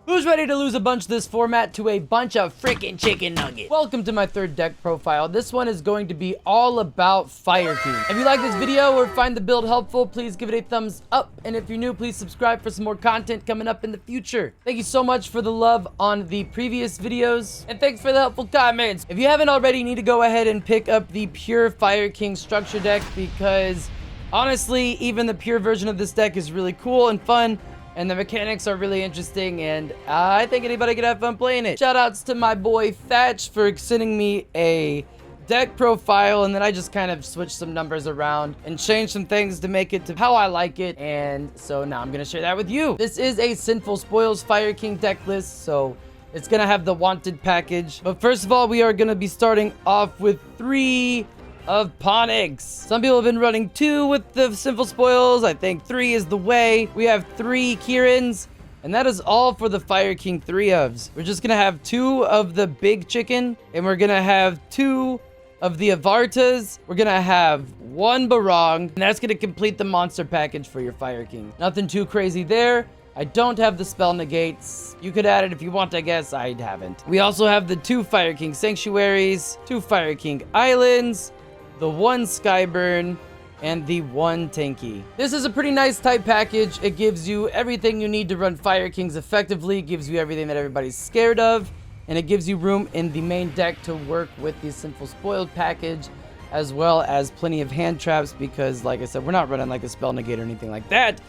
Who's ready to lose a bunch this format to a bunch of freaking chicken nuggets? Welcome to my third deck profile. This one is going to be all about Fire King. If you like this video or find the build helpful, please give it a thumbs up. And if you're new, please subscribe for some more content coming up in the future. Thank you so much for the love on the previous videos. And thanks for the helpful comments. If you haven't already, you need to go ahead and pick up the pure Fire King structure deck because honestly, even the pure version of this deck is really cool and fun. And the mechanics are really interesting, and I think anybody could have fun playing it. Shoutouts to my boy Thatch for sending me a deck profile, and then I just kind of switched some numbers around and changed some things to make it to how I like it. And so now I'm going to share that with you. This is a Sinful Spoils Fire King deck list, so it's going to have the wanted package. But first of all, we are going to be starting off with 3 of Ponix. Some people have been running 2 with the Sinful Spoils. I think 3 is the way. We have 3 Kirans, and that is all for the Fire King 3 ofs. We're just gonna have 2 of the big chicken, and we're gonna have 2 of the Avartas. We're gonna have 1 Barong, and that's gonna complete the monster package for your Fire King. Nothing too crazy there. I don't have the spell negates. You could add it if you want, I guess. I haven't. We also have the 2 Fire King Sanctuaries, 2 Fire King Islands, the 1 Skyburn, and the 1 Tanky. This is a pretty nice type package. It gives you everything you need to run Fire Kings effectively. It gives you everything that everybody's scared of, and it gives you room in the main deck to work with the Sinful Spoiled package, as well as plenty of hand traps because, like I said, we're not running like a spell negate or anything like that.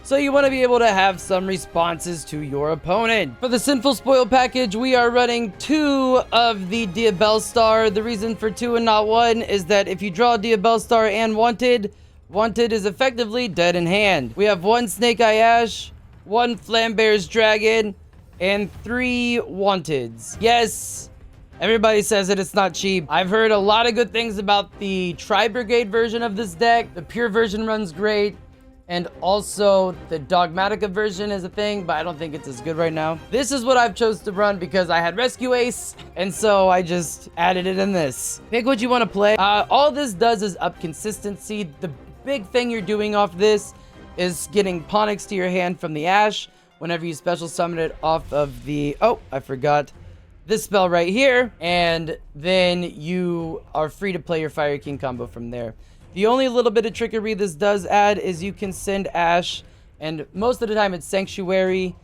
So you want to be able to have some responses to your opponent. For the Sinful Spoil package, we are running 2 of the Diabellstar. The reason for 2 and not 1 is that if you draw Diabellstar and Wanted, Wanted is effectively dead in hand. We have 1 Snake Eye Ash, 1 Flambear's Dragon, and 3 Wanteds. Yes, everybody says that it's not cheap. I've heard a lot of good things about the Tri-Brigade version of this deck. The pure version runs great. And also, the Dogmaticka version is a thing, but I don't think it's as good right now. This is what I've chose to run because I had Rescue Ace, and so I just added it in this. Pick what you want to play. All this does is up consistency. The big thing you're doing off this is getting Ponix to your hand from the Ash whenever you special summon it off of the... Oh, I forgot this spell right here. And then you are free to play your Fire King combo from there. The only little bit of trickery this does add is you can send Ash, and most of the time it's Sanctuary,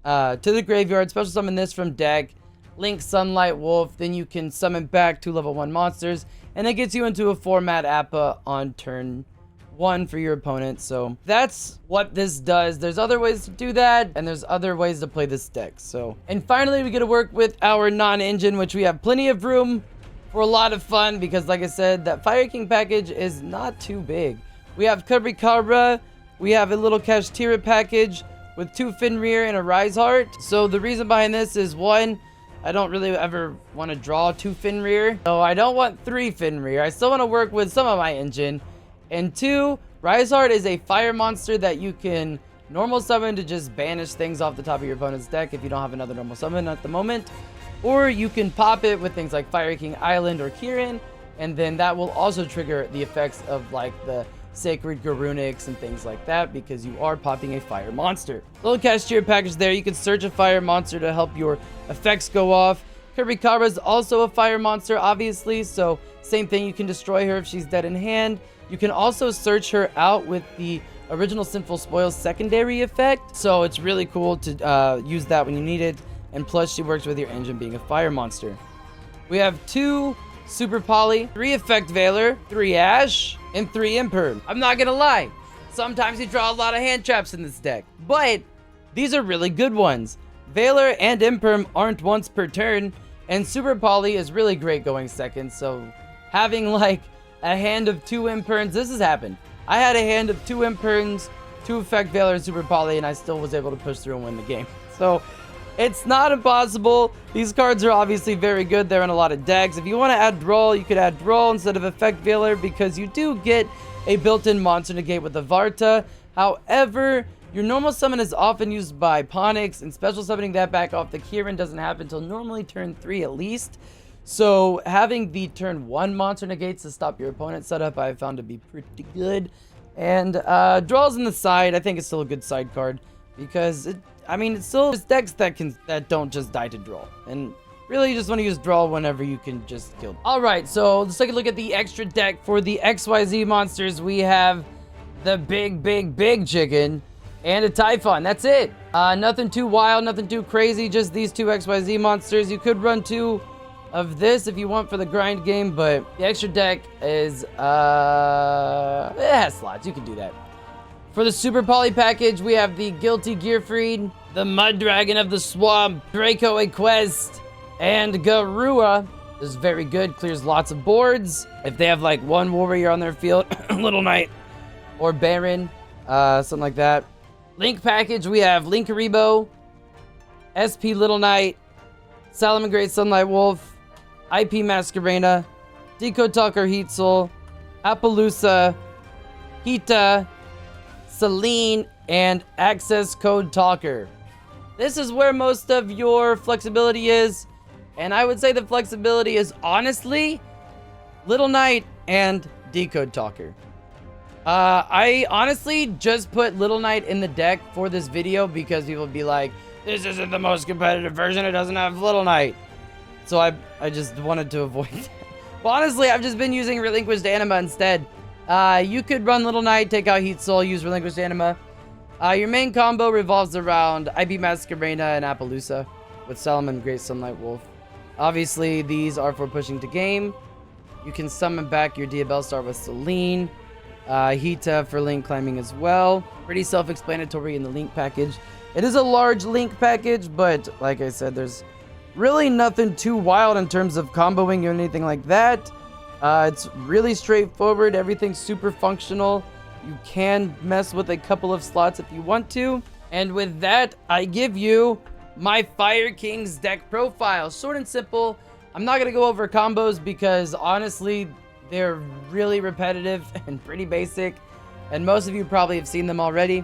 to the graveyard, special summon this from deck, link Sunlight Wolf, then you can summon back 2 level 1 monsters, and that gets you into a 4-mat Appa on turn 1 for your opponent. So that's what this does. There's other ways to do that, and there's other ways to play this deck. So, and finally we get to work with our non-engine, which we have plenty of room for a lot of fun because, like I said, that Fire King package is not too big. We have Kabra, we have a little Kashtira package with 2 Fenrir and a Rise Heart. So the reason behind this is 1, I don't really ever want to draw 2 Fenrir. So I don't want 3 Fenrir. I still want to work with some of my engine. And 2, Rise Heart is a fire monster that you can normal summon to just banish things off the top of your opponent's deck if you don't have another normal summon at the moment. Or you can pop it with things like Fire King Island or Kirin, and then that will also trigger the effects of like the Sacred Garunix and things like that because you are popping a fire monster. Little Kashtira package there. You can search a fire monster to help your effects go off. Kabra is also a fire monster, obviously, so same thing. You can destroy her if she's dead in hand. You can also search her out with the original Sinful Spoils secondary effect, so it's really cool to use that when you need it. And plus, she works with your engine being a fire monster. We have 2 Super Poly, 3 Effect Veiler, 3 Ash, and 3 Imperm. I'm not gonna lie, sometimes you draw a lot of hand traps in this deck, but these are really good ones. Veiler and Imperm aren't once per turn, and Super Poly is really great going second, so having like a hand of 2 Imperms, this has happened. I had a hand of 2 Imperms, 2 Effect Veiler, and Super Poly, and I still was able to push through and win the game. So it's not impossible. These cards are obviously very good. They're in a lot of decks. If you want to add Droll, you could add Droll instead of Effect Veiler because you do get a built-in monster negate with Avarta. However, your normal summon is often used by Ponix, and special summoning that back off the Kirin doesn't happen until normally turn 3 at least. So having the turn 1 monster negates to stop your opponent's setup I found to be pretty good. And Droll's in the side. I think it's still a good side card because I mean, it's still just decks that don't just die to draw. And really, you just want to use draw whenever you can just kill. All right, so let's take a look at the extra deck for the XYZ monsters. We have the big chicken and a Typhon. That's it. Nothing too wild, nothing too crazy. Just these two XYZ monsters. You could run 2 of this if you want for the grind game, but the extra deck is, it has slots. You can do that. For the Super Poly package, we have the Guilty Gearfried, the Mud Dragon of the Swamp, Draco Equest, and Garua. This is very good. Clears lots of boards. If they have like 1 warrior on their field, Little Knight or Baron, something like that. Link package, we have Linkaribo, SP Little Knight, Salomon Great Sunlight Wolf, IP Masquerena, Decode Talker Heatsoul, Appaloosa, Hita, Celine, and Access Code Talker. This is where most of your flexibility is, and I would say the flexibility is honestly Little Knight and Decode Talker. I honestly just put Little Knight in the deck for this video because people would be like, this isn't the most competitive version, it doesn't have Little Knight. So I just wanted to avoid that. Well, honestly, I've just been using Relinquished Anima instead. You could run Little Knight, take out Heatsoul, use Relinquished Anima. Your main combo revolves around IP Masquerena and Appaloosa with Salomon Great Sunlight Wolf. Obviously, these are for pushing to game. You can summon back your Diabellstar with Celine. Hita for link climbing as well. Pretty self-explanatory in the link package. It is a large link package, but like I said, there's really nothing too wild in terms of comboing or anything like that. It's really straightforward. Everything's super functional. You can mess with a couple of slots if you want to. And with that, I give you my Fire King's deck profile. Short and simple. I'm not going to go over combos because honestly, they're really repetitive and pretty basic. And most of you probably have seen them already.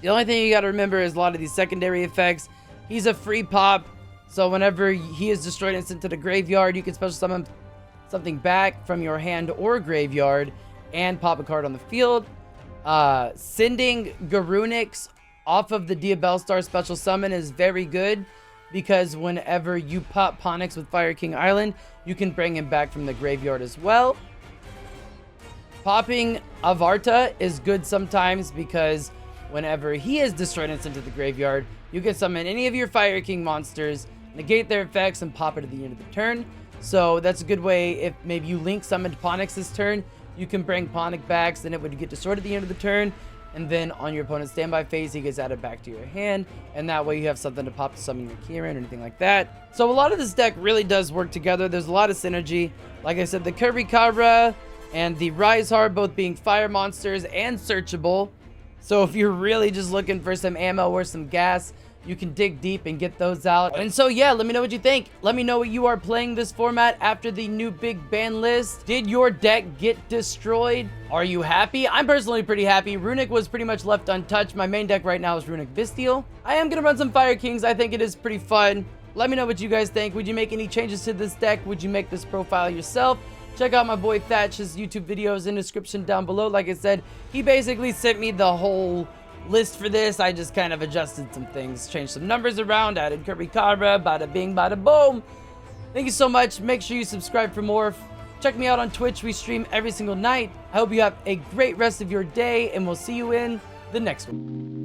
The only thing you got to remember is a lot of these secondary effects. He's a free pop. So whenever he is destroyed and sent to the graveyard, you can special summon something back from your hand or graveyard and pop a card on the field. Sending Garunix off of the Diabellstar special summon is very good because whenever you pop Ponix with Fire King Island, you can bring him back from the graveyard as well. Popping Avarta is good sometimes because whenever he is destroyed and sent to the graveyard, you can summon any of your Fire King monsters, negate their effects, and pop it at the end of the turn. So that's a good way. If maybe you link summoned Ponix this turn, you can bring Ponix back, so then it would get destroyed at the end of the turn, and then on your opponent's standby phase, he gets added back to your hand, and that way you have something to pop to summon your Kieran or anything like that. So a lot of this deck really does work together. There's a lot of synergy. Like I said, the Kurikara and the Rizehar both being fire monsters and searchable. So if you're really just looking for some ammo or some gas, you can dig deep and get those out. And so yeah, let me know what you think. Let me know what you are playing this format after the new big ban list. Did your deck get destroyed? Are you happy? I'm personally pretty happy. Runic was pretty much left untouched. My main deck right now is Runic Vistiel. I am gonna run some Fire Kings. I think it is pretty fun. Let me know what you guys think. Would you make any changes to this deck? Would you make this profile yourself? Check out my boy Thatch's YouTube videos in the description down below. Like I said, he basically sent me the whole list for this. I just kind of adjusted some things, changed some numbers around, added Kurikara, bada bing, bada boom. Thank you so much. Make sure you subscribe for more. Check me out on Twitch. We stream every single night. I hope you have a great rest of your day, and we'll see you in the next one.